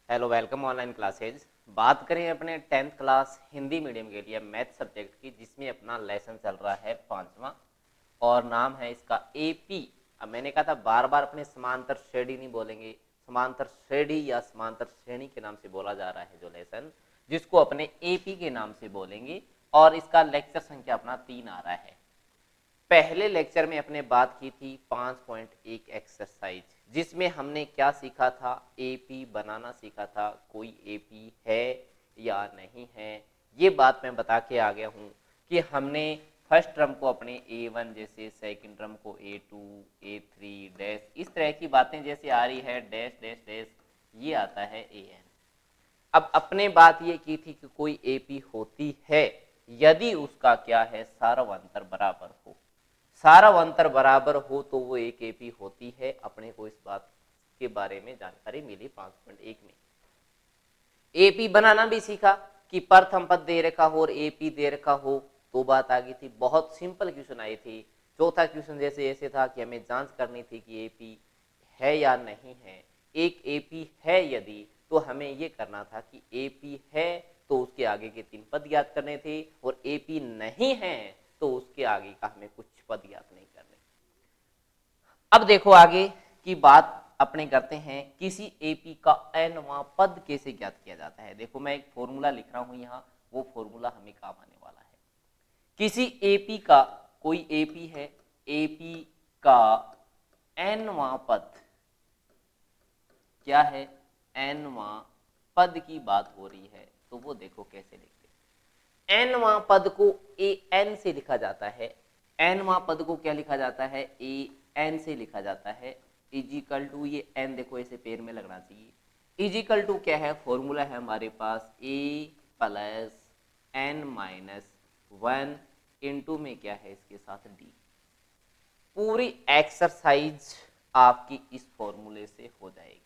Hello welcome online classes. बात करें अपने 10th क्लास हिंदी मीडियम के लिए मैथ सब्जेक्ट की, जिसमें अपना लेसन चल रहा है 5वां और नाम है इसका एपी। अब मैंने कहा था बार बार अपने समांतर श्रेणी नहीं बोलेंगे, समांतर श्रेणी या समांतर श्रेणी के नाम से बोला जा रहा है जो लेसन, जिसको अपने एपी के नाम से बोलेंगे। और इसका लेक्चर संख्या अपना 3 आ रहा है। पहले लेक्चर में अपने बात की थी 5.1 एक्सरसाइज, जिसमें हमने क्या सीखा था, एपी बनाना सीखा था। कोई एपी है या नहीं है, ये बात मैं बता के आ गया हूं कि हमने फर्स्ट टर्म को अपने A1 जैसे, सेकंड टर्म को A2, A3 डैश, इस तरह की बातें जैसे आ रही है डैश डैश डैश, ये आता है AN। अब अपने बात ये की थी कि कोई एपी होती है यदि उसका क्या है, सारव अंतर बराबर हो। सारव अंतर बराबर हो तो वो एक एपी होती है। अपने को इस बात के बारे में जानकारी मिली 5.1 में। एपी बनाना भी सीखा कि प्रथम पद दे रखा हो और एपी दे रखा हो तो बात आ गई थी। बहुत सिंपल क्वेश्चन आई थी। चौथा क्वेश्चन जैसे ऐसे था कि हमें जांच करनी थी कि एपी है या नहीं है। एक एपी है यदि, तो हमें ये करना था कि एपी है तो उसके आगे के 3 पद याद करने थे, और एपी नहीं है तो उसके आगे का हमें कुछ पद याद नहीं करने। अब देखो आगे की बात अपने करते हैं, किसी एपी का nवां पद कैसे ज्ञात किया जाता है। देखो मैं एक फॉर्मूला लिख रहा हूं यहां, वो फॉर्मूला हमें काम आने वाला है। किसी एपी का, कोई एपी है, एपी का nवां पद क्या है, nवां पद की बात हो रही है, तो वो देखो कैसे लिखते हैं। nवां पद को an से लिखा जाता है। nवां पद को क्या लिखा जाता है, an से लिखा जाता है। इजिकल टू, ये n देखो ऐसे पेड़ में लगना चाहिए। इजिकल टू क्या है, फॉर्मूला है हमारे पास a plus n minus 1 into में क्या है इसके साथ d। पूरी एक्सरसाइज आपकी इस फॉर्मूले से हो जाएगी।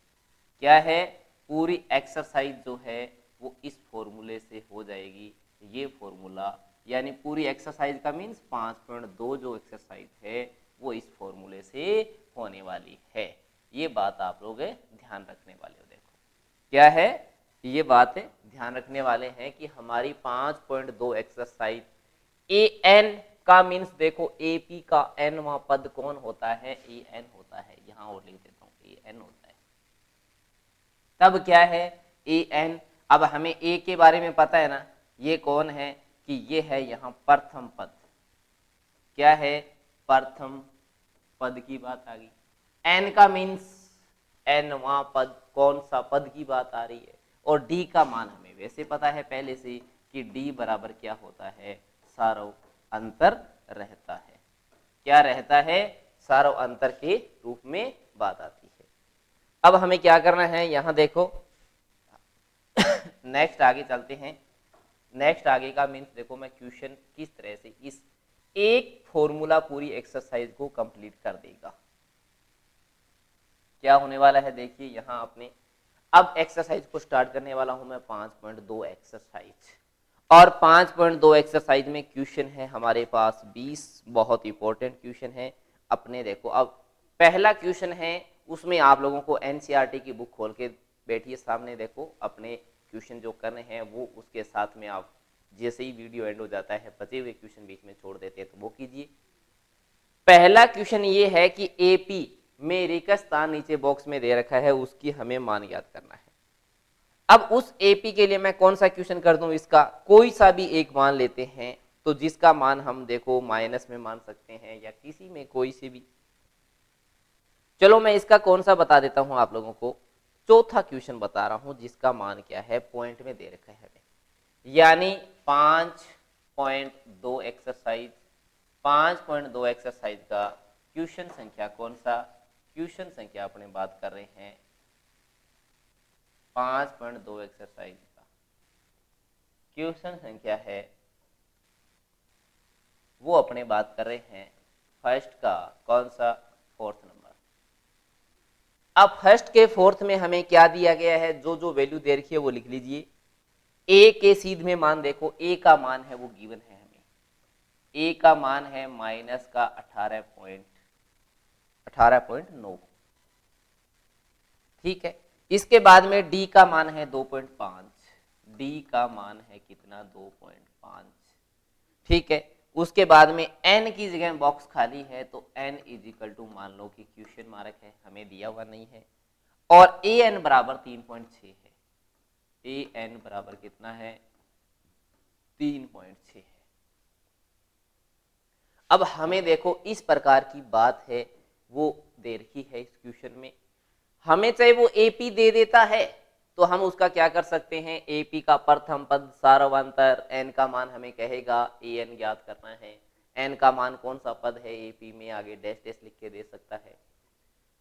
क्या है, पूरी एक्सरसाइज जो है वो इस फॉर्मूले से हो जाएगी। ये फॉर्मूला यानी पूरी एक्सरसाइज का मीन्स 5.2 जो एक्सरसाइज है वो इस फॉर्मूले से होने वाली है। ये बात आप लोग ध्यान रखने वाले हो। देखो क्या है, ये बात है ध्यान रखने वाले हैं कि हमारी 5.2 एक्सरसाइज ए एन का मीन्स, देखो एपी का nवां पद कौन होता है, ए एन होता है। यहां और लिख देता हूं, ए एन होता है। तब क्या है, ए एन। अब हमें ए के बारे में पता है ना, ये कौन है कि ये है यहां प्रथम पद। क्या है, प्रथम पद की बात आ गई। एन का मीन्स nवां पद, कौन सा पद की बात आ रही है। और डी का मान हमें वैसे पता है पहले से कि डी बराबर क्या होता है, सारव अंतर रहता है। क्या रहता है, सारव अंतर के रूप में बात आती है। अब हमें क्या करना है, यहां देखो नेक्स्ट आगे चलते हैं। नेक्स्ट आगे का मीन्स देखो मैं क्वेश्चन किस तरह से इस एक फॉर्मूला पूरी एक्सरसाइज को कंप्लीट कर देगा। क्या होने वाला है, देखिए यहां आपने, अब एक्सरसाइज को स्टार्ट करने वाला हूं मैं 5.2 एक्सरसाइज। और 5.2 एक्सरसाइज में क्वेश्चन है हमारे पास 20। बहुत इंपॉर्टेंट क्वेश्चन है अपने। देखो अब पहला क्वेश्चन है, उसमें आप लोगों को एनसीईआरटी की बुक खोल के बैठिए सामने। देखो अपने क्वेश्चन जो करने हैं वो उसके साथ में आप जैसे ही वीडियो एंड हो जाता है बचे हुए क्वेश्चन बीच में छोड़ देते हैं तो वो कीजिए। पहला क्वेश्चन ये है कि एपी में रिक्त स्थान नीचे बॉक्स में दे रखा है, उसकी हमें मान याद करना है। अब उस एपी के लिए मैं कौन सा क्वेश्चन कर दूं, इसका कोई सा भी एक मान लेते हैं, तो जिसका मान हम देखो माइनस में मान सकते हैं या किसी में कोई से भी। चलो मैं इसका कौन सा बता देता हूं आप लोगों को। चौथा क्वेश्चन बता रहा हूं जिसका मान क्या है, पॉइंट में दे रखा है हमें, यानी 5.2 एक्सरसाइज। 5.2 एक्सरसाइज का क्वेश्चन संख्या कौन सा, क्वेश्चन संख्या अपने बात कर रहे हैं 5.2 एक्सरसाइज का क्वेश्चन संख्या है, वो अपने बात कर रहे हैं फर्स्ट का कौन सा, फोर्थ नंबर। अब फर्स्ट के फोर्थ में हमें क्या दिया गया है, जो जो वैल्यू दे रखी है वो लिख लीजिए। ए के सीध में मान देखो, ए का मान है वो गिवन है हमें। ए का मान है माइनस का 18.9। ठीक है। इसके बाद में डी का मान है 2.5, डी का मान है कितना 2.5, ठीक है। उसके बाद में n की जगह बॉक्स खाली है तो n इज इक्वल टू मान लो कि क्वेश्चन मार्क है, हमें दिया हुआ नहीं है, और ए एन बराबर 3.6 है, ए एन बराबर कितना है 3.6 है। अब हमें देखो इस प्रकार की बात है वो दे रखी है इस क्वेश्चन में, हमें चाहे वो एपी दे देता है तो हम उसका क्या कर सकते हैं, एपी का प्रथम पद सार्वंतर एन का मान हमें कहेगा, ए एन ज्ञात करना है, एन का मान कौन सा पद है एपी में, आगे डैश डैश लिख के दे सकता है,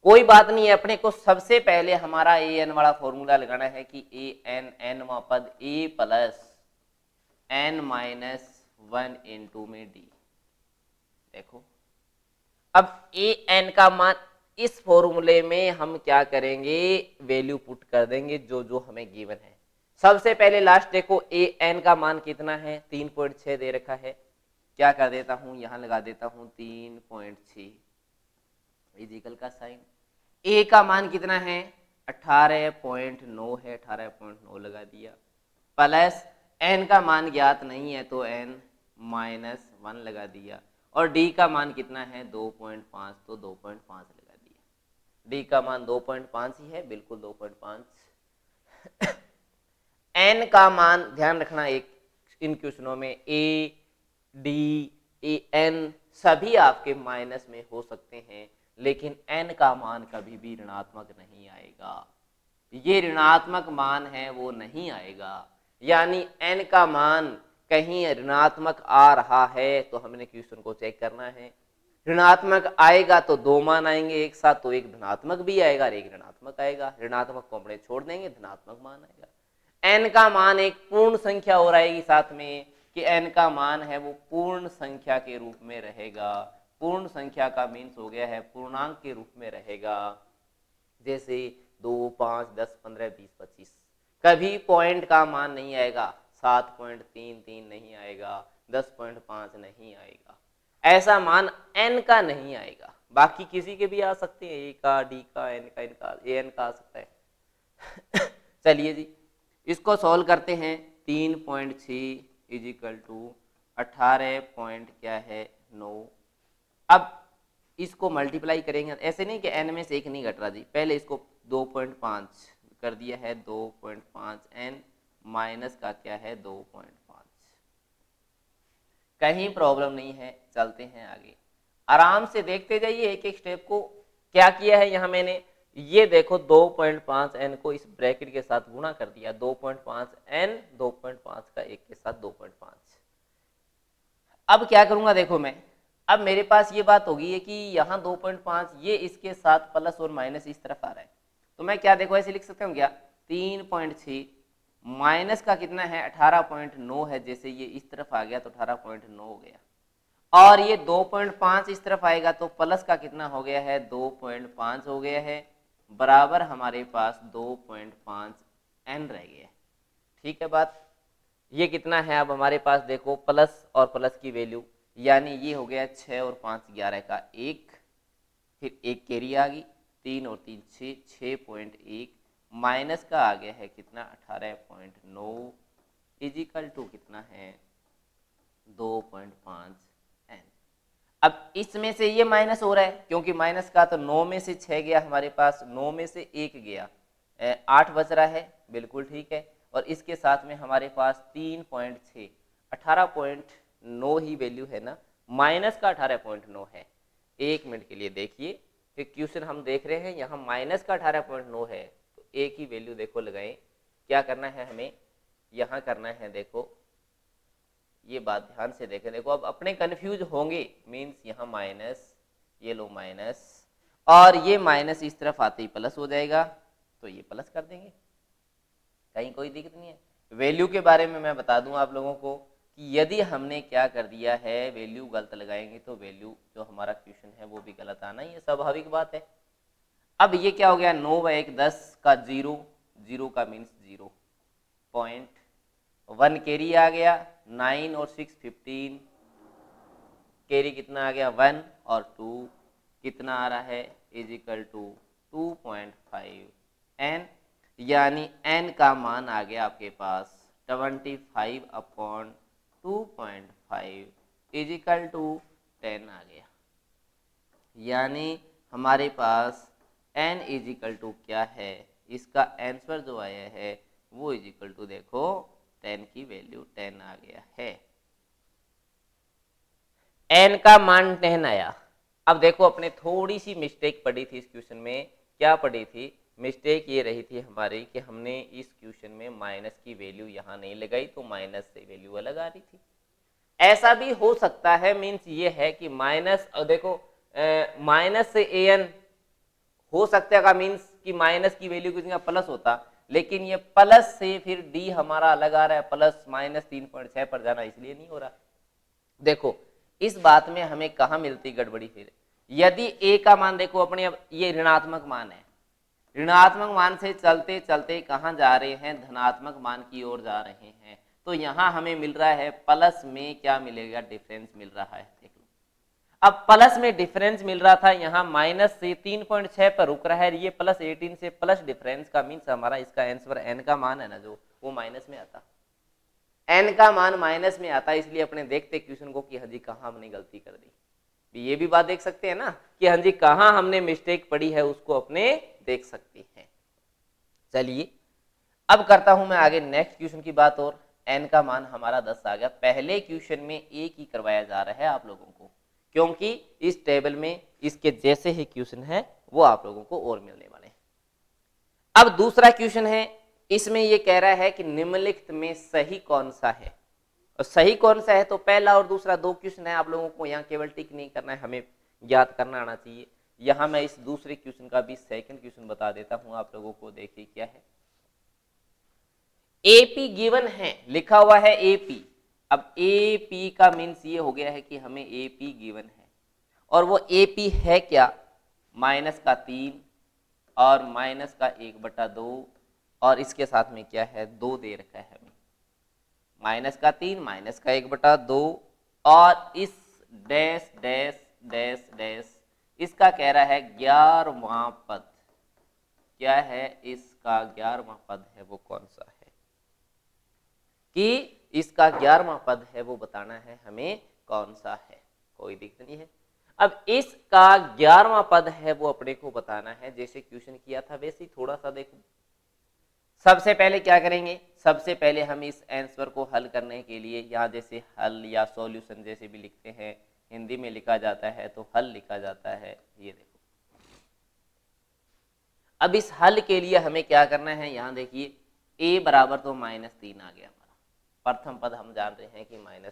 कोई बात नहीं है। अपने को सबसे पहले हमारा ए एन वाला फॉर्मूला लगाना है कि ए एन एनवा पद ए प्लस एन माइनस 1 इंटू में डी। देखो अब ए एन का मान इस फॉर्मूले में हम क्या करेंगे, वैल्यू पुट कर देंगे जो जो हमें गिवन है। सबसे पहले लास्ट देखो ए एन का मान कितना है 3.6 दे रखा है, क्या कर देता हूं यहां लगा देता हूं 3.6 इजिकल का साइन, ए का मान कितना है 18.9 है, 18.9 लगा दिया, प्लस एन का मान ज्ञात नहीं है तो एन माइनस 1 लगा दिया, और डी का मान कितना है 2.5 तो 2.5 लगा दिया, डी का मान 2.5 ही है, बिल्कुल 2.5। एन का मान ध्यान रखना, एक इन क्वेश्चनों में ए डी ए एन सभी आपके माइनस में हो सकते हैं, लेकिन एन का मान कभी भी ऋणात्मक नहीं आएगा, ये ऋणात्मक मान है वो नहीं आएगा, यानी एन का मान कहीं ऋणात्मक आ रहा है तो हमने क्वेश्चन को चेक करना है, ऋणात्मक आएगा तो दो मान आएंगे एक साथ, तो एक धनात्मक भी आएगा और एक ऋणात्मक आएगा, ऋणात्मक को हमने छोड़ देंगे, धनात्मक मान आएगा। एन का मान एक पूर्ण संख्या हो रहेगी साथ में कि एन का मान है वो पूर्ण संख्या के रूप में रहेगा, पूर्ण संख्या का मीन्स हो गया है पूर्णांक के रूप में रहेगा, जैसे 2 5 10 15 20 25, कभी पॉइंट का मान नहीं आएगा, 7.33 नहीं आएगा, 10.5 नहीं आएगा, ऐसा मान एन का नहीं आएगा, बाकी किसी के भी आ सकते हैं, ए का डी का एन का इनका ए एन का आ सकता है। चलिए जी इसको सॉल्व करते हैं, 3.6 इज इक्वल टू 18 पॉइंट क्या है 9, अब इसको मल्टीप्लाई करेंगे, ऐसे नहीं कि एन में से एक नहीं घट रहा जी, पहले इसको 2.5 कर दिया है, 2.5 एन माइनस का क्या है 2.5, कहीं प्रॉब्लम नहीं है, चलते हैं आगे, आराम से देखते जाइए एक एक स्टेप को। क्या किया है यहाँ मैंने, ये देखो 2.5 एन को इस ब्रैकेट के साथ गुणा कर दिया, 2.5 एन 2.5 का एक के साथ 2.5। अब क्या करूंगा देखो मैं, अब मेरे पास ये बात होगी है कि यहाँ 2.5 ये इसके साथ प्लस और माइनस इस तरफ आ रहा है, तो मैं क्या देखो ऐसे लिख सकता हूँ क्या, 3.6 माइनस का कितना है 18.9 है, जैसे ये इस तरफ आ गया तो 18.9 हो गया, और ये 2.5 इस तरफ आएगा तो प्लस का कितना हो गया है 2.5 हो गया है, बराबर हमारे पास 2.5 एन रह गया, ठीक है बात। ये कितना है अब हमारे पास देखो प्लस और प्लस की वैल्यू, यानी ये हो गया 6 और 5 11 का 1, फिर एक कैरी आ गई, 3 और 3 6, 6.1 माइनस का आ गया है कितना 18.9 इजिकल टू कितना है 2.5 एन। अब इसमें से ये माइनस हो रहा है क्योंकि माइनस का तो 9 में से 6 गया हमारे पास, 9 में से 1 गया, 8 बच रहा है, बिल्कुल ठीक है, और इसके साथ में हमारे पास 3.6 18.9 ही वैल्यू है ना, माइनस का 18.9 है, एक मिनट के लिए देखिए कि क्वेश्चन हम देख रहे हैं यहाँ माइनस का 18.9 है, तो एक ही वैल्यू देखो लगाएं, क्या करना है हमें यहाँ करना है, देखो ये बात ध्यान से देखें, देखो अब अपने कंफ्यूज होंगे, मीन्स यहाँ माइनस, ये लो माइनस, और ये माइनस इस तरफ आते ही प्लस हो जाएगा, तो ये प्लस कर देंगे, कहीं कोई दिक्कत नहीं है। वैल्यू के बारे में मैं बता दूं आप लोगों को कि यदि हमने क्या कर दिया है वैल्यू गलत लगाएंगे तो वैल्यू जो हमारा क्वेश्चन है वो भी गलत आना ही है, स्वाभाविक बात है। अब ये क्या हो गया 9 व 1 10 का 0, 0 का मीन्स 0.1 कैरी आ गया, 9 और 6 15, कैरी कितना आ गया 1 और 2 कितना आ रहा है इज इक्वल टू 2.5 एन। यानी n का मान आ गया आपके पास 25/2.5 इजिकल टू 10 आ गया। यानी हमारे पास n इजिकल टू क्या है, इसका आंसर जो आया है वो इजिकल टू देखो 10 की वैल्यू 10 आ गया है। n का मान 10 आया। अब देखो अपने थोड़ी सी मिस्टेक पड़ी थी इस क्वेश्चन में। क्या पड़ी थी? मिस्टेक ये रही थी हमारी कि हमने इस क्वेश्चन में माइनस की वैल्यू यहाँ नहीं लगाई, तो माइनस से वैल्यू अलग आ रही थी। ऐसा भी हो सकता है, मीन्स ये है कि माइनस, और देखो माइनस से an हो सकता है, मीन्स कि माइनस की वैल्यू की जगह प्लस होता, लेकिन ये प्लस से फिर d हमारा अलग आ रहा है, प्लस -3.6 पर जाना, इसलिए नहीं हो रहा। देखो इस बात में हमें कहाँ मिलती गड़बड़ी फिर, यदि a का मान देखो अपने, अब ये ऋणात्मक मान है, ऋणात्मक मान से चलते चलते कहाँ जा रहे हैं, धनात्मक मान की ओर जा रहे हैं, तो यहाँ हमें मिल रहा है प्लस में क्या मिलेगा, डिफरेंस मिल रहा है। देख लो, अब प्लस में डिफरेंस मिल रहा था, यहाँ माइनस से 3.6 पर रुक रहा है, ये +18 से प्लस डिफरेंस का मीन्स हमारा इसका आंसर n का मान है ना जो, वो माइनस में आता, n का मान माइनस में आता। इसलिए अपने देखते क्वेश्चन को कि हाँ जी कहाँ हमने गलती कर दी, ये भी बात देख सकते हैं ना कि हाँ जी कहाँ हमने मिस्टेक पड़ी है, उसको अपने देख सकते हैं। चलिए अब करता हूं मैं आगे नेक्स्ट क्वेश्चन की बात, और n का मान हमारा 10 आ गया। पहले क्वेश्चन में एक ही करवाया जा रहा है आप लोगों को, क्योंकि इस टेबल में इसके जैसे ही क्वेश्चन है वो आप लोगों को और मिलने वाले हैं। अब दूसरा क्वेश्चन है, इसमें ये कह रहा है कि निम्नलिखित में सही कौन सा है, और सही कौन सा है, तो पहला और दूसरा दो क्वेश्चन है, आप लोगों को यहाँ केवल टिक नहीं करना है, हमें ज्ञात करना आना चाहिए। यहाँ मैं इस दूसरे क्वेश्चन का भी सेकंड क्वेश्चन बता देता हूँ आप लोगों को, देखिए क्या है। एपी गिवन है, लिखा हुआ है एपी। अब एपी का मीन्स ये हो गया है कि हमें एपी गिवन है, और वो एपी है क्या, -3 और -1/2, और इसके साथ में क्या है, 2 दे रखा है हमें, -3 -1/2, और इस डैश डैश डैश डैश, इसका कह रहा है 11वां पद क्या है, इसका 11वां पद है वो कौन सा है, कि इसका 11वां पद है वो बताना है हमें कौन सा है, कोई दिक्कत नहीं है। अब इसका 11वां पद है वो अपने को बताना है, जैसे क्वेश्चन किया था वैसे ही थोड़ा सा देखो। सबसे पहले क्या करेंगे, सबसे पहले हम इस आंसर को हल करने के लिए, यहाँ जैसे हल या सॉल्यूशन जैसे भी लिखते हैं, हिंदी में लिखा जाता है तो हल लिखा जाता है, ये देखो। अब इस हल के लिए हमें क्या करना है, यहाँ देखिए a बराबर तो -3 आ गया हमारा, प्रथम पद हम जान रहे हैं कि -3 है,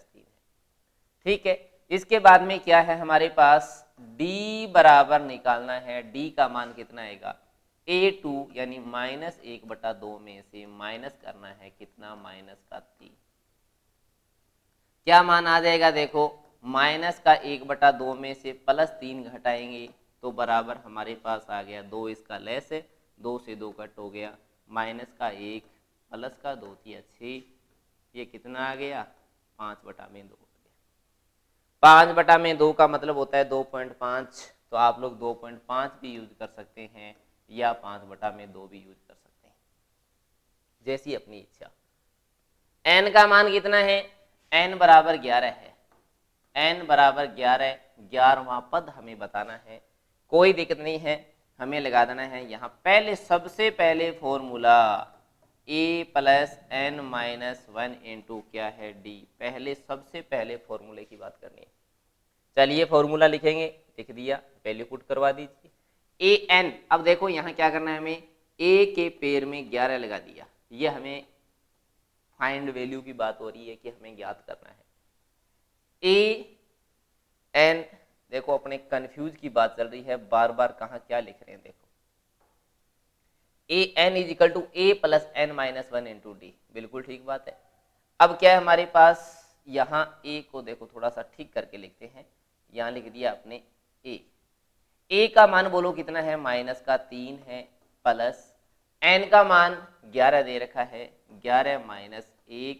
ठीक है। इसके बाद में क्या है हमारे पास, d बराबर निकालना है, d का मान कितना आएगा, a2 यानी -1/2 में से माइनस करना है कितना, -3। क्या मान आ जाएगा, देखो -1/2 में से +3 घटाएंगे तो बराबर हमारे पास आ गया 2, इसका लेस है, 2 से 2 कट हो गया, -1 +2 3 6, ये कितना आ गया, 5/2 हो गया। 5/2 का मतलब होता है 2.5, तो आप लोग 2.5 भी यूज कर सकते हैं या 5/2 भी यूज कर सकते हैं, जैसी अपनी इच्छा। n का मान कितना है, n बराबर 11 है, n बराबर 11, 11वां पद हमें बताना है, कोई दिक्कत नहीं है, हमें लगा देना है यहाँ पहले, सबसे पहले फॉर्मूला a + n-1 इंटू क्या है d, पहले सबसे पहले फॉर्मूले की बात करनी है। चलिए फॉर्मूला लिखेंगे, लिख दिया, वैल्यू पुट करवा दीजिए। a n, अब देखो यहाँ क्या करना है हमें, a के पेड़ में 11 लगा दिया, ये हमें फाइंड वैल्यू की बात हो रही है कि हमें ज्ञात करना है। a n, देखो अपने कंफ्यूज की बात चल रही है, बार बार कहाँ क्या लिख रहे हैं, देखो a n = a + n-1 into D, बिल्कुल ठीक बात है। अब क्या है हमारे पास, यहाँ a को देखो थोड़ा सा ठीक करके लिखते हैं, यहाँ लिख दिया अपने a का मान बोलो कितना है, -3 है, प्लस n का मान 11 दे रखा है, 11 - 1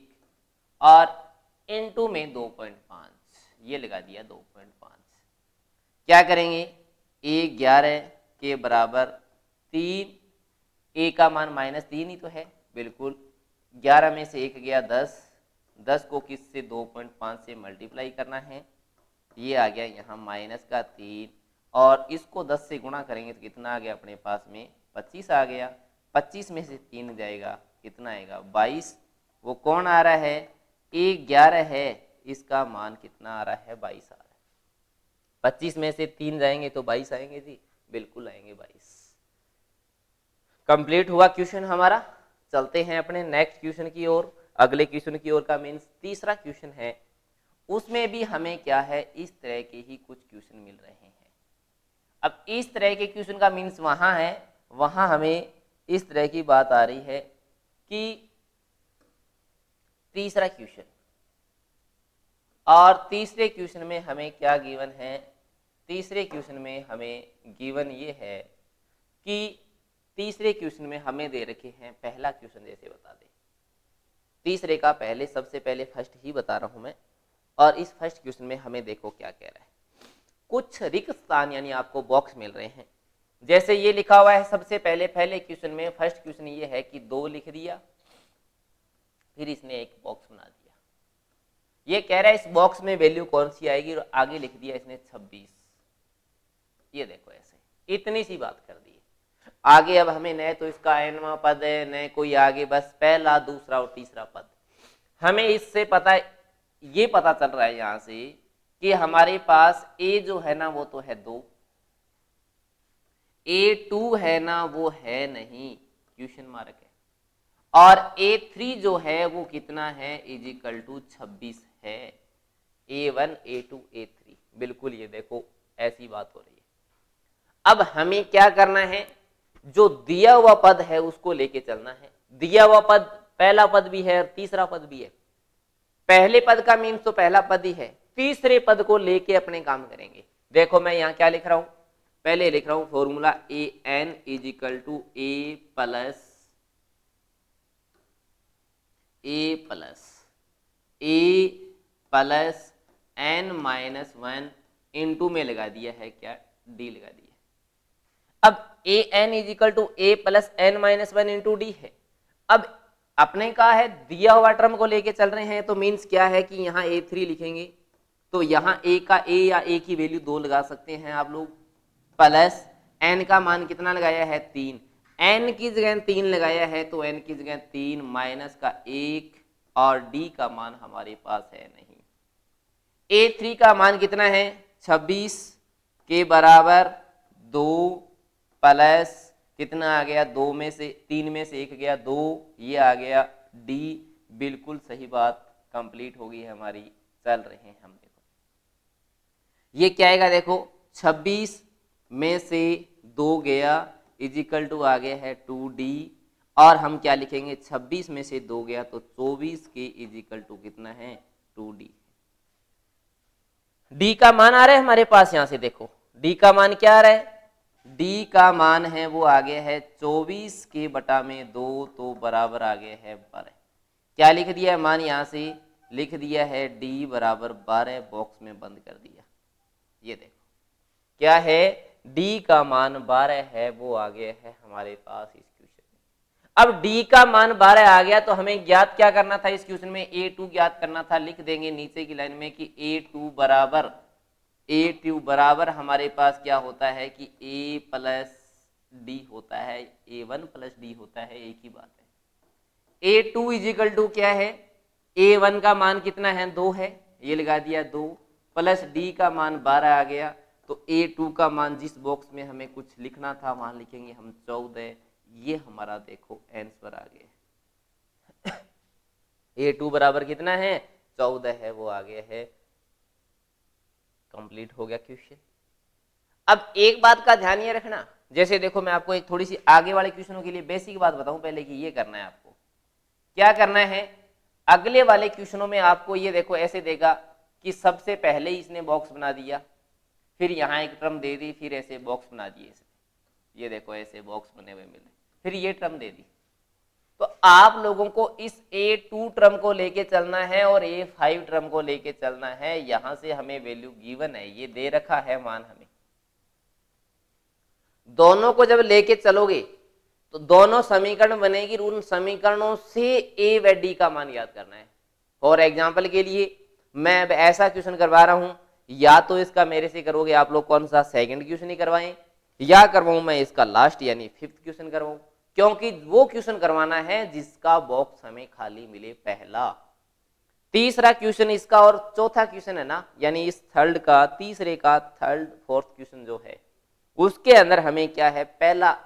और इनटू में 2.5, ये लगा दिया 2.5। क्या करेंगे, a 11 के बराबर 3 ए का मान -3 ही तो है, बिल्कुल। 11 में से 1 गया 10, 10 को किस से 2.5 से मल्टीप्लाई करना है, ये आ गया यहाँ -3, और इसको 10 से गुणा करेंगे तो कितना आ गया अपने पास में 25 आ गया। 25 में से 3 जाएगा, कितना आएगा 22। वो कौन आ रहा है, A11 है, इसका मान कितना आ रहा है 22 आ रहा है। 25 में से 3 जाएंगे तो 22 आएंगे जी, बिल्कुल आएंगे 22। कंप्लीट हुआ क्वेश्चन हमारा। चलते हैं अपने नेक्स्ट क्वेश्चन की ओर, अगले क्वेश्चन की ओर का मीन्स तीसरा क्वेश्चन है। उसमें भी हमें क्या है, इस तरह के ही कुछ क्वेश्चन मिल रहे हैं। अब इस तरह के क्वेश्चन का मीन्स वहां है, वहां हमें इस तरह की बात आ रही है कि तीसरा क्वेश्चन, और तीसरे क्वेश्चन में हमें क्या गिवन है, तीसरे क्वेश्चन में हमें गिवन ये है कि तीसरे क्वेश्चन में हमें दे रखे हैं, पहला क्वेश्चन जैसे बता दें, तीसरे का पहले सबसे पहले फर्स्ट ही बता रहा हूं मैं, और इस फर्स्ट क्वेश्चन में हमें देखो क्या कह रहा है। कुछ रिक्त स्थान यानी आपको बॉक्स मिल रहे हैं, जैसे ये लिखा हुआ है सबसे पहले क्वेश्चन में, फर्स्ट क्वेश्चन ये है कि 2 लिख दिया, फिर इसने एक बॉक्स बना दिया। ये कह रहा है इस बॉक्स में वैल्यू कौन सी आएगी, और आगे लिख दिया इसने 26। ये देखो ऐसे, इतनी सी बात कर दी। आगे अब हमें न तो इसका nवां पद है, न कोई आगे, बस पहला, दूसरा और तीसरा पद। हमें इससे पता, ये पता चल रहा है यहां से कि हमारे पास a जो है ना वो तो है 2, A2 है ना वो है नहीं, क्वेश्चन मार्क है, और A3 जो है वो कितना है, = 26 है। A1 A2 A3, बिल्कुल ये देखो ऐसी बात हो रही है। अब हमें क्या करना है, जो दिया हुआ पद है उसको लेके चलना है। दिया हुआ पद पहला पद भी है और तीसरा पद भी है। पहले पद का मीन्स तो पहला पद ही है, तीसरे पद को लेके अपने काम करेंगे। देखो मैं यहां क्या लिख रहा हूं, पहले लिख रहा हूं formula an = a plus n-1 into में लगा दिया है क्या, d लगा दिया। अब an = a plus n-1 into D है। अब अपने का है दिया हुआ टर्म को लेके चल रहे हैं, तो मीन्स क्या है कि यहाँ A3 लिखेंगे, तो यहाँ a का a या a की वैल्यू 2 लगा सकते हैं आप लोग, प्लस n का मान कितना लगाया है 3, n की जगह 3 लगाया है तो n की जगह 3 माइनस का 1, और d का मान हमारे पास है नहीं। A3 का मान कितना है 26 के बराबर 2 प्लस कितना आ गया, 2 में से 3 में से 1 गया 2, ये आ गया d। बिल्कुल सही बात, कंप्लीट हो गई है हमारी। चल रहे हैं हम, देखो ये क्या आएगा, देखो 26 में से 2 गया = आ गया है 2d, और हम क्या लिखेंगे 26 में से 2 गया तो 24 के = कितना है 2d। d का मान आ रहा है हमारे पास, यहां से देखो d का मान क्या आ रहा है, d का मान है वो आ गया है 24 के बटा में 2, तो बराबर आ गया है 12। क्या लिख दिया है मान, यहां से लिख दिया है d बराबर 12, बॉक्स में बंद कर दिया। ये देखो क्या है, d का मान 12 है, वो आ गया है हमारे पास इस क्वेश्चन में। अब d का मान 12 आ गया तो हमें ज्ञात क्या करना था इस क्वेश्चन में, A2 ज्ञात करना था। लिख देंगे नीचे की लाइन में कि A2 बराबर हमारे पास क्या होता है कि a प्लस डी होता है, A1 प्लस डी होता है, एक ही बात है। A2 = क्या है, A1 का मान कितना है 2 है, ये लगा दिया 2, प्लस डी का मान 12 आ गया, तो A2 का मान जिस बॉक्स में हमें कुछ लिखना था वहां लिखेंगे हम 14। ये हमारा देखो आंसर आ गया। A2 बराबर कितना है 14 है, वो आ गया है। कंप्लीट हो गया क्वेश्चन। अब एक बात का ध्यान ये रखना, जैसे देखो मैं आपको एक थोड़ी सी आगे वाले क्वेश्चनों के लिए बेसिक बात बताऊं पहले कि ये करना है आपको, क्या करना है। अगले वाले क्वेश्चनों में आपको ये देखो ऐसे देगा कि सबसे पहले ही इसने बॉक्स बना दिया, फिर यहाँ एक टर्म दे दी, फिर ऐसे बॉक्स बना दिए इसने, ये देखो ऐसे बॉक्स बने हुए मिले, फिर ये टर्म दे दी। तो आप लोगों को इस A2 टर्म को लेके चलना है और A5 टर्म को लेके चलना है। यहां से हमें वैल्यू गिवन है, ये दे रखा है मान हमें। दोनों को जब लेके चलोगे तो दोनों समीकरण बनेगी, उन समीकरणों से ए व डी का मान याद करना है। फॉर एग्जाम्पल के लिए मैं अब ऐसा क्वेश्चन करवा रहा हूं, या तो इसका मेरे से करोगे आप लोग कौन सा सेकंड क्वेश्चन ही करवाएं, या करवाऊं मैं इसका लास्ट यानी फिफ्थ क्वेश्चन करवाऊं, क्योंकि वो क्वेश्चन करवाना है जिसका बॉक्स हमें खाली मिले पहला। तीसरा क्वेश्चन इसका और चौथा क्वेश्चन है ना, यानी इस थर्ड का, तीसरे का थर्ड फोर्थ क्वेश्चन जो है उसके अंदर हमें क्या है, पहला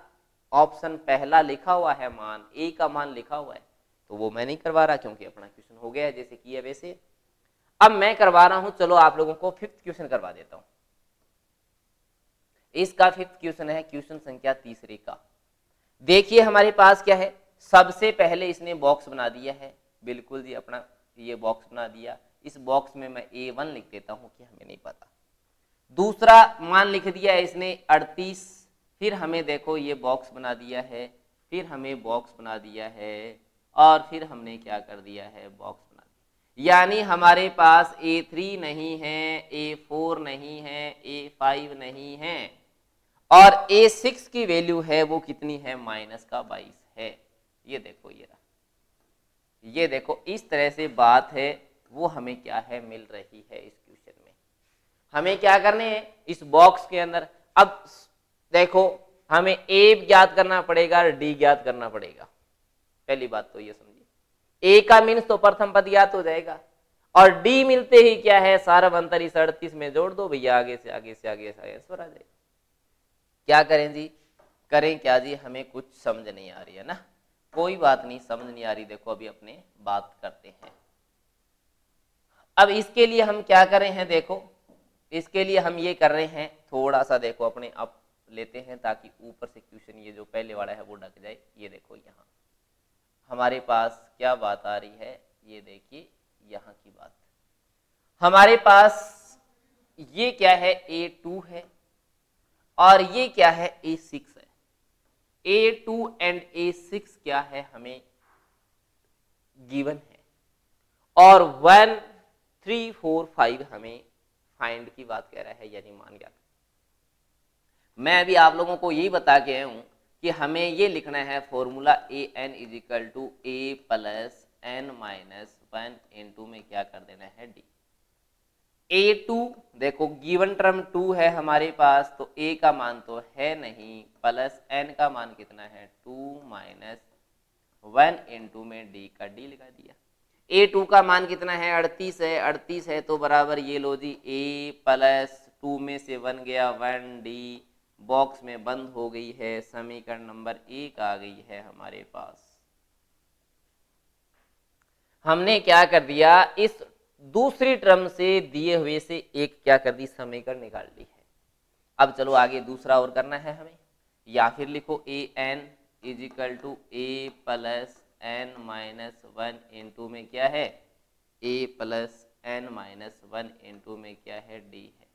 ऑप्शन पहला लिखा हुआ है, मान ए का मान लिखा हुआ है, तो वो मैं नहीं करवा रहा क्योंकि अपना क्वेश्चन हो गया है जैसे किया वैसे। अब मैं करवा रहा हूं, चलो आप लोगों को फिफ्थ क्वेश्चन करवा देता हूं। इसका फिफ्थ क्वेश्चन है क्वेश्चन संख्या तीसरे का। देखिए हमारे पास क्या है, सबसे पहले इसने बॉक्स बना दिया है, बिल्कुल जी अपना ये बॉक्स बना दिया। इस बॉक्स में मैं A1 लिख देता हूं कि हमें नहीं पता। दूसरा मान लिख दिया है इसने 38, फिर हमें देखो ये बॉक्स बना दिया है, फिर हमें बॉक्स बना दिया है, और फिर हमने क्या कर दिया है, बॉक्स बना दिया। यानी हमारे पास A3 नहीं है, A4 नहीं है, A5 नहीं है, और A6 की वैल्यू है वो कितनी है, -22 है। ये देखो ये रहा, ये देखो इस तरह से बात है, वो हमें क्या है मिल रही है इस क्वेश्चन में। हमें क्या करने हैं इस बॉक्स के अंदर, अब देखो हमें ए ज्ञात करना पड़ेगा, डी ज्ञात करना पड़ेगा। पहली बात तो ये समझिए, ए का मीन्स तो प्रथम पद ज्ञात हो जाएगा, और डी मिलते ही क्या है, सारा अंतर इस 38 में जोड़ दो भैया, आगे से आगे से आगे से आंसर आ जाएगा। क्या करें जी, करें क्या जी, हमें कुछ समझ नहीं आ रही है ना, कोई बात नहीं, समझ नहीं आ रही, देखो अभी अपने बात करते हैं। अब इसके लिए हम क्या कर रहे हैं, देखो इसके लिए हम ये कर रहे हैं, थोड़ा सा देखो अपने अप लेते हैं ताकि ऊपर से क्वेश्चन ये जो पहले वाला है वो ढक जाए। ये देखो यहाँ हमारे पास क्या बात आ रही है, ये देखिए यहाँ की बात, हमारे पास ये क्या है, A2 है, और ये क्या है, A6 है। A2 एंड A6 क्या है हमें गिवन है, और 1 3 4 5 हमें फाइंड की बात कह रहा है, यानी मान ज्ञात। मैं अभी आप लोगों को यही बता के आया हूं कि हमें ये लिखना है formula an equal to a plus n minus 1 into में क्या कर देना है d। A2 देखो गिवन टर्म 2 है हमारे पास, तो a का मान तो है नहीं, प्लस n का मान कितना है 2 माइनस 1 इंटू में d का d लगा दिया। A2 का मान कितना है 38 है, 38 है तो बराबर ये लो जी a प्लस 2 में से 1 गया 1d, बॉक्स में बंद हो गई है, समीकरण नंबर 1 आ गई है हमारे पास। हमने क्या कर दिया, इस दूसरी टर्म से दिए हुए से एक क्या कर दी, समीकरण निकाल ली है। अब चलो आगे दूसरा और करना है हमें, या फिर लिखो an equal to a plus n minus 1 into में क्या है a plus n minus 1 into में क्या है d है।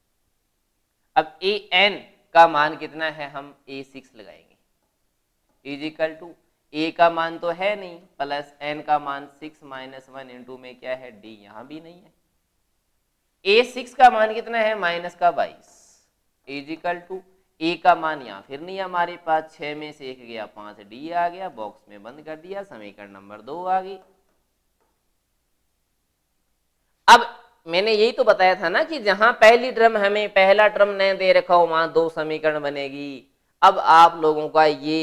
अब an का मान कितना है, हम A6 लगाएंगे, इजिकल टू a का मान तो है नहीं, प्लस n का मान 6 माइनस 1 इंटू में क्या है d, यहां भी नहीं है। A6 का मान कितना है, -22, इजिकल टू a का मान यहाँ फिर नहीं हमारे पास, 6 में से 1 गया 5, d आ गया, बॉक्स में बंद कर दिया, समीकरण नंबर 2 आ गई। अब मैंने यही तो बताया था ना कि जहां पहली टर्म हमें पहला टर्म नहीं दे रखा हो वहां दो समीकरण बनेगी। अब आप लोगों का ये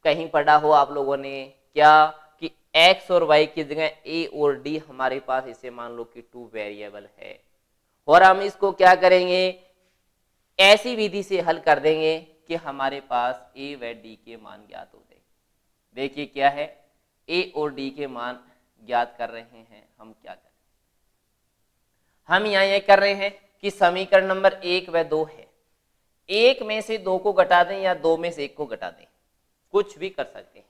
कहीं पढ़ा हो आप लोगों ने क्या कि x और y की जगह a और d हमारे पास इसे मान लो कि 2 वेरिएबल है, और हम इसको क्या करेंगे, ऐसी विधि से हल कर देंगे कि हमारे पास a व d के मान ज्ञात हो जाए। देखिए क्या है, a और d के मान ज्ञात कर रहे हैं, हम क्या करें, हम यहाँ ये कर रहे हैं कि समीकरण नंबर 1 व 2 है, 1 में से 2 को घटा दें या 2 में से 1 को घटा दें, कुछ भी कर सकते हैं,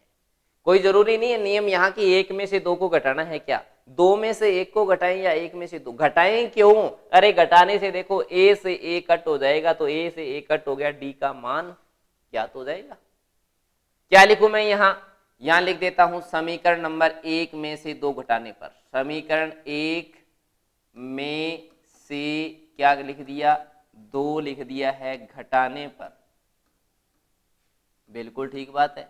कोई जरूरी नहीं है नियम यहाँ की 1 में से 2 को घटाना है, क्या 2 में से 1 को घटाएं या 1 में से 2 घटाएं, क्यों, अरे घटाने से देखो a से a कट हो जाएगा, तो a से a कट हो गया, d का मान ज्ञात हो जाएगा। क्या लिखूं मैं यहाँ लिख देता हूं समीकरण नंबर 1 में से 2 घटाने पर, समीकरण 1 में से क्या लिख दिया, 2 लिख दिया है, घटाने पर बिल्कुल ठीक बात है,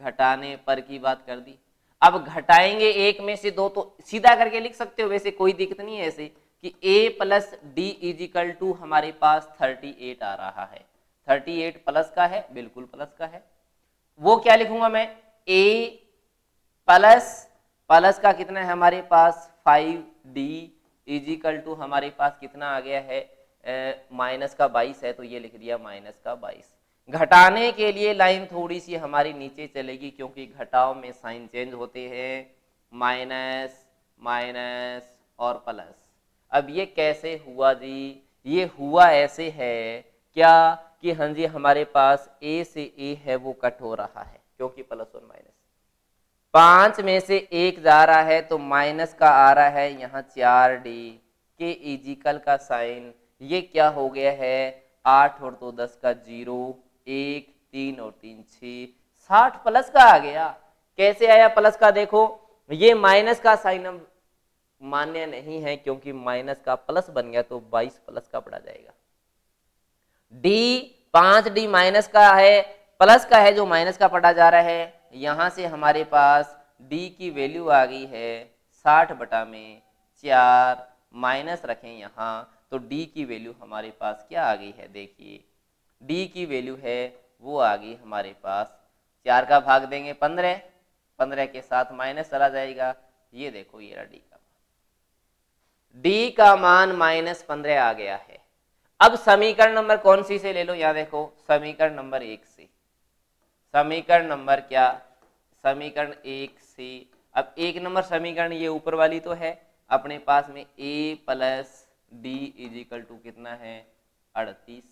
घटाने पर की बात कर दी। अब घटाएंगे एक में से दो तो सीधा करके लिख सकते हो, वैसे कोई दिक्कत नहीं है ऐसे कि a plus D equal to हमारे पास 38 आ रहा है। 38 प्लस का है, बिल्कुल प्लस का है। वो क्या लिखूंगा मैं, a प्लस प्लस का कितना है हमारे पास 5d इजिकल टू हमारे पास कितना आ गया है, माइनस का 22 है, तो ये लिख दिया माइनस का 22। घटाने के लिए लाइन थोड़ी सी हमारी नीचे चलेगी क्योंकि घटाव में साइन चेंज होते हैं, माइनस माइनस और प्लस। अब ये कैसे हुआ जी, ये हुआ ऐसे है क्या कि हाँ जी हमारे पास a से a है वो कट हो रहा है क्योंकि प्लस और माइनस, 5 में से 1 जा रहा है तो माइनस का आ रहा है यहाँ 4d के इजिकल का साइन, ये क्या हो गया है 8 और 2 10 का 0, 1 3 और 3 6, 60 प्लस का आ गया। कैसे आया प्लस का, देखो ये माइनस का साइन अब मान्य नहीं है क्योंकि माइनस का प्लस बन गया तो 22 प्लस का पड़ा जाएगा। डी 5d माइनस का है, प्लस का है जो माइनस का पढ़ा जा रहा है, यहां से हमारे पास d की वैल्यू आ गई है 60 बटा में 4, माइनस रखें यहां तो d की वैल्यू हमारे पास क्या आ गई है, देखिए d की वैल्यू है वो आ गई हमारे पास 4 का भाग देंगे 15, 15 के साथ माइनस चला जाएगा, ये देखो ये रहा d का मान -15 आ गया है। अब समीकरण नंबर कौन सी से ले लो, यहां देखो समीकरण नंबर 1 से, समीकरण नंबर क्या, समीकरण 1 से। अब 1 नंबर समीकरण ये ऊपर वाली तो है अपने पास में a plus D equal to कितना है 38,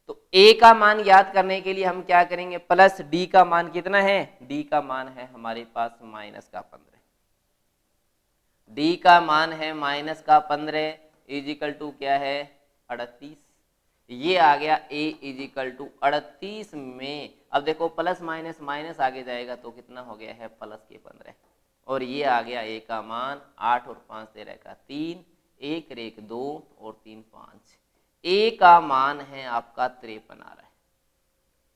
तो a का मान याद करने के लिए हम क्या करेंगे, प्लस d का मान कितना है, d का मान है हमारे पास माइनस का 15, d का मान है माइनस का 15 इजिकल टू क्या है 38, ये आ गया a इजिकल टू 38 में। अब देखो प्लस माइनस माइनस आगे जाएगा तो कितना हो गया है प्लस के 15, और ये आ गया a का मान 8 और 5 13 का 3, 1 1 2 और 3 5, a का मान है आपका 53 आ रहा है।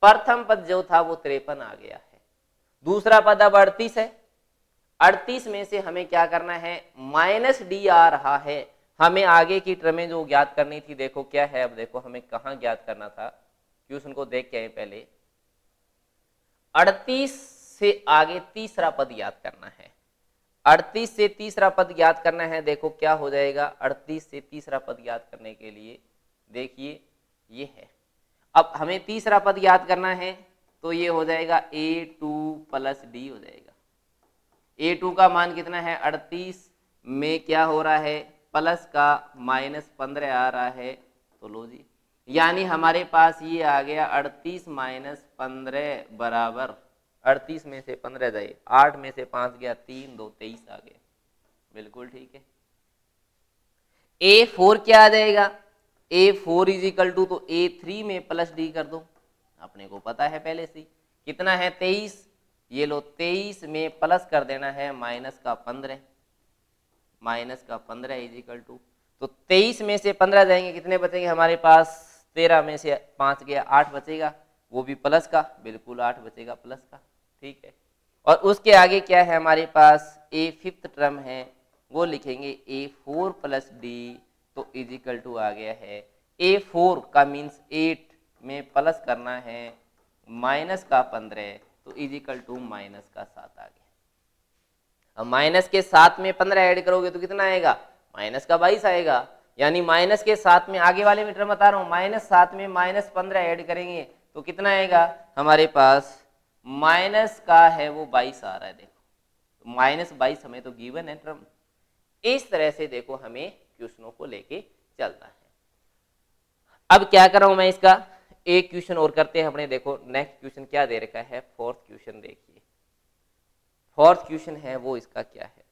प्रथम पद जो था वो 53 आ गया है, दूसरा पद अब 38 है। 38 में से हमें क्या करना है, माइनस डी आ रहा है, हमें आगे की टर्में जो ज्ञात करनी थी देखो क्या है, अब देखो हमें कहाँ ज्ञात करना था, क्वेश्चन को देख के आए पहले। 38 से आगे तीसरा पद याद करना है, 38 से तीसरा पद याद करना है, देखो क्या हो जाएगा 38 से तीसरा पद याद करने के लिए, देखिए ये है। अब हमें तीसरा पद याद करना है तो ये हो जाएगा a2 प्लस डी हो जाएगा। a2 का मान कितना है 38 में क्या हो रहा है प्लस का -15 आ रहा है, तो लो जी, यानी हमारे पास ये आ गया 38 - 15 बराबर 38 में से 15 जाए 8 में से 5 गया 3 2 23 आ गया, बिल्कुल ठीक है। a4 क्या आ जाएगा, a4 इजिकल टू तो a3 में प्लस डी कर दो, अपने को पता है पहले से कितना है 23, ये लो 23 में प्लस कर देना है माइनस का 15, माइनस का 15 इजिकल टू, तो 23 में से 15 जाएंगे कितने बचेंगे हमारे पास, 13 में से 5 गया 8 बचेगा, वो भी प्लस का, बिल्कुल 8 बचेगा प्लस का, ठीक है। और उसके आगे क्या है हमारे पास a फिफ्थ टर्म है, वो लिखेंगे a4 प्लस डी, तो इजिकल टू आ गया है a4 का मीन्स 8 में प्लस करना है माइनस का 15, तो इजिकल टू माइनस का 7 आ गया। अब माइनस के 7 में 15 ऐड करोगे तो कितना आएगा, माइनस का 22 आएगा, यानी माइनस के 7 में आगे वाले मीटर बता रहा हूं, -7 में -15 ऐड करेंगे तो कितना आएगा हमारे पास, माइनस का है वो 22 आ रहा है, देखो -22 हमें तो गिवन है टर्म। इस तरह से देखो हमें क्वेश्चनों को लेके चलना है। अब क्या कर रहा हूं मैं, इसका एक क्वेश्चन और करते हैं अपने, देखो नेक्स्ट क्वेश्चन क्या दे रखा है, फोर्थ क्वेश्चन देखिए, फोर्थ क्वेश्चन है वो इसका क्या है,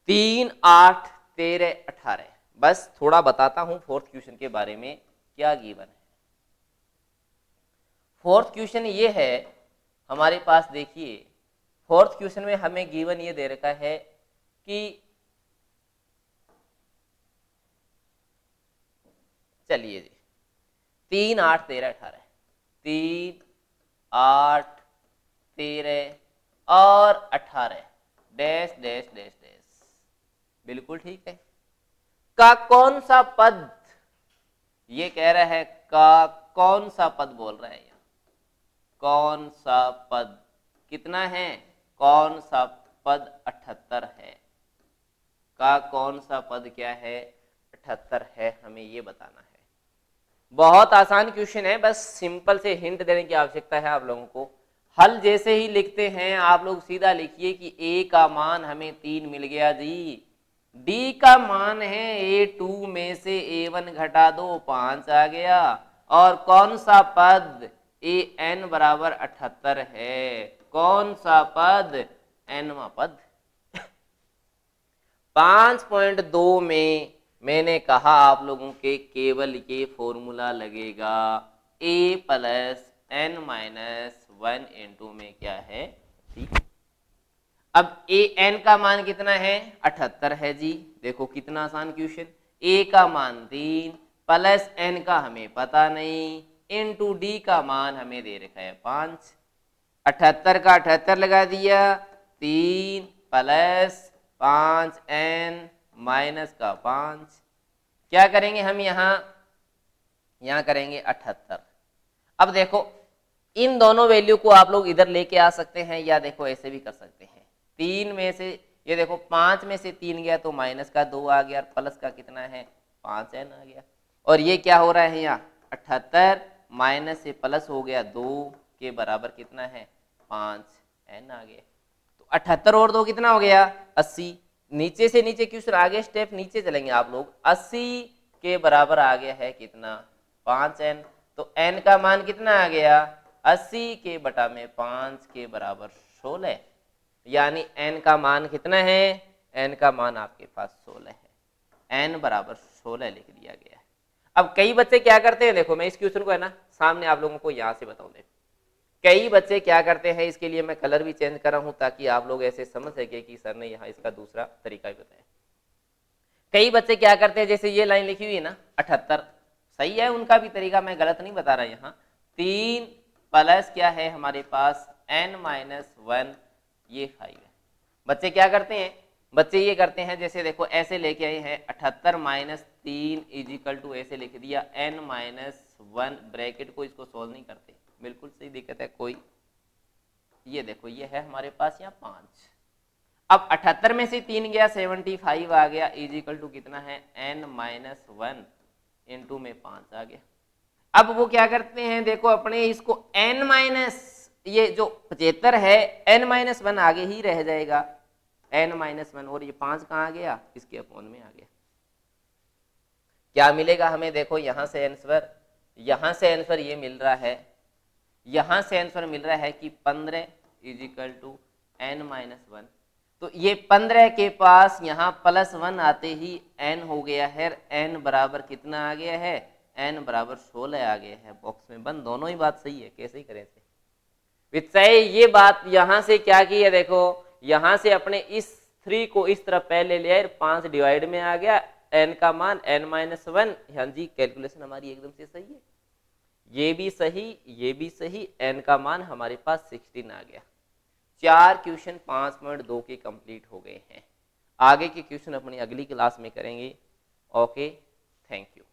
3 8 13 18, बस थोड़ा बताता हूं फोर्थ क्वेश्चन के बारे में क्या गिवन है। फोर्थ क्वेश्चन ये है हमारे पास, देखिए फोर्थ क्वेश्चन में हमें गिवन ये दे रखा है कि चलिए जी 3 8 13 18, 3, 8, 13 और 18 डैश डैश डैश डैश। बिल्कुल ठीक है। का कौन सा पद, ये कह रहा है का कौन सा पद बोल रहा है यहाँ, कौन सा पद कितना है, कौन सा पद 78 है, का कौन सा पद क्या है 78 है, हमें ये बताना है। बहुत आसान क्वेश्चन है, बस सिंपल से हिंट देने की आवश्यकता है आप लोगों को। हल जैसे ही लिखते हैं आप लोग सीधा लिखिए कि ए का मान हमें 3 मिल गया जी, डी का मान है A2 में से A1 घटा दो 5 आ गया, और कौन सा पद AN बराबर 78 है, कौन सा पद nवा पद। 5.2 में मैंने कहा आप लोगों के केवल ये फॉर्मूला लगेगा a plus n minus 1 into में क्या है टी। अब ए एन का मान कितना है 78 है जी, देखो कितना आसान क्वेश्चन। ए का मान 3 प्लस एन का हमें पता नहीं, इनटू डी का मान हमें दे रखा है 5। 78 का 78 लगा दिया, 3 प्लस 5 एन माइनस का 5, क्या करेंगे हम यहाँ करेंगे 78। अब देखो इन दोनों वैल्यू को आप लोग इधर लेके आ सकते हैं, या देखो ऐसे भी कर सकते हैं। 3 में से ये देखो 5 में से 3 गया तो माइनस का 2 आ गया, और प्लस का कितना है 5 एन आ गया, और ये क्या हो रहा है यहाँ 78 माइनस से प्लस हो गया 2 के बराबर कितना है 5 एन आ गया। तो 78 और 2 कितना हो गया 80। नीचे से नीचे क्वेश्चन आगे स्टेप नीचे चलेंगे आप लोग, 80 के बराबर आ गया है कितना 5 एन। तो एन का मान कितना आ गया 80 के बटा में 5 के बराबर 16, यानी n का मान कितना है, n का मान आपके पास 16 है, n बराबर 16 लिख दिया गया है। अब कई बच्चे क्या करते हैं, देखो मैं इस क्वेश्चन को है ना सामने आप लोगों को यहाँ से बताऊं। देखो कई बच्चे क्या करते हैं, इसके लिए मैं कलर भी चेंज कर रहा हूं ताकि आप लोग ऐसे समझ सके कि सर ने यहाँ इसका दूसरा तरीका भी बताया। कई बच्चे क्या करते हैं, जैसे ये लाइन लिखी हुई है ना 78, सही है उनका भी तरीका, मैं गलत नहीं बता रहा यहाँ। 3 प्लस क्या है हमारे पास n माइनस 1, ये 5 है। बच्चे क्या करते हैं, बच्चे ये करते हैं जैसे देखो ऐसे लेके आए हैं 78 माइनस 3 इजिकल टू ऐसे लिख दिया n माइनस 1, ब्रैकेट को इसको सोल्व नहीं करते, बिल्कुल सही दिक्कत है कोई। ये देखो ये है हमारे पास यहाँ 5, अब 78 में से 3 गया 75 आ गया, इजिकल टू कितना है n माइनस 1 इंटू में 5 आ गया। अब वो क्या करते हैं, देखो अपने इसको n माइनस, ये जो 75 है n माइनस 1 आगे ही रह जाएगा, n माइनस 1, और ये 5 कहाँ आ गया इसके अपॉन में आ गया। क्या मिलेगा हमें, देखो यहाँ से आंसर ये मिल रहा है, यहाँ से आंसर मिल रहा है कि 15 इजिकल टू n माइनस 1। तो ये 15 के पास यहाँ प्लस 1 आते ही n हो गया है, n बराबर कितना आ गया है, n बराबर 16 आ गया है। बॉक्स में बंद, दोनों ही बात सही है, कैसे ही करें वित्सय। ये बात यहाँ से क्या की है, देखो यहाँ से अपने इस 3 को इस तरफ पहले ले आए, 5 डिवाइड में आ गया, n का मान n माइनस 1। हाँ जी कैलकुलेशन हमारी एकदम से सही है, ये भी सही, n का मान हमारे पास 16 आ गया। 4 क्वेश्चन 5.2 के कंप्लीट हो गए हैं। आगे के क्वेश्चन अपनी अगली क्लास में करेंगे। Okay, thank you.